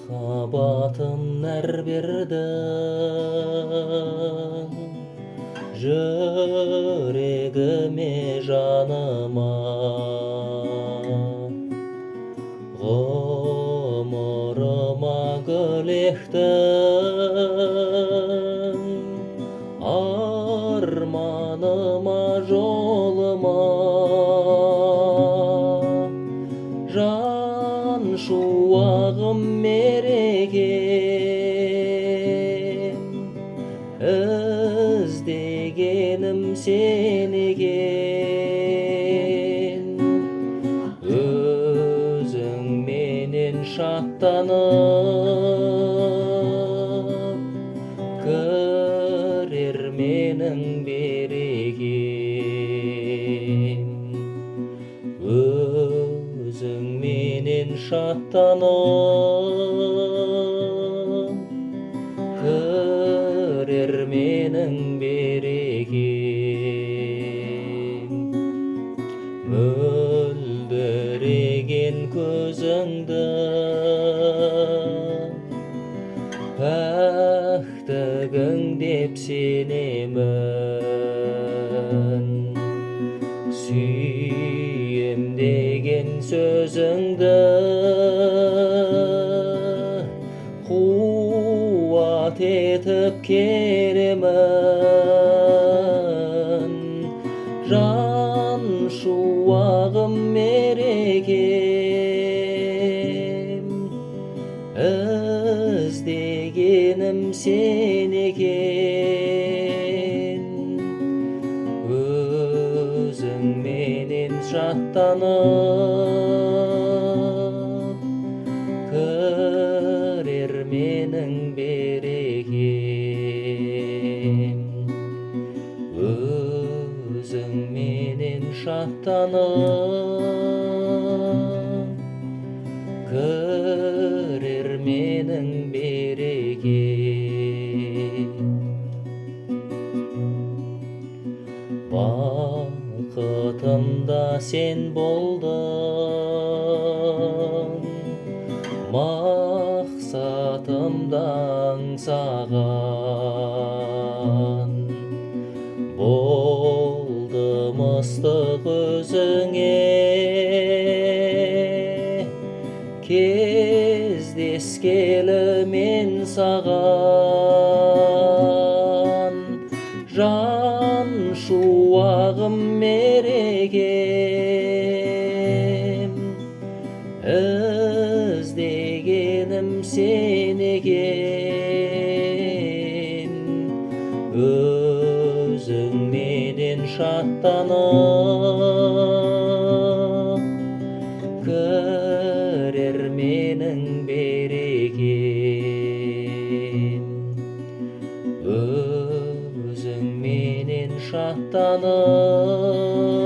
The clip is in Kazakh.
Махаббатым нәр бердің жүрегіме, жаныма, ғұмырыма гүл ектің, арманыма, жолыма. Жан шуағым, мерекем, іздегенім сен екен. Өзіңменен шаттанып, кірер менің берекем. Өзіңменен шаттанып, кірер менің берекем. Мөлдіреген көзіңді, пәктігің деп сенемін. Сүйем деген сөзіңді қуат етіп керемін. Жан шуағым, мерекем, іздегенім сен екен. Өзіңменен шаттанып, кірер менің берекем. Өзіңменен шаттанып, кірер менің берекем. Бақытымда сен болдың, мақсатымда аңсаған. Болдым ыстық өзіңе, кездескелі мен саған. Жан шуағым, мерекем, іздегенім сен екен. Өзіңменен шаттанып, кірер менің берекем. Өзіңменен шаттанып,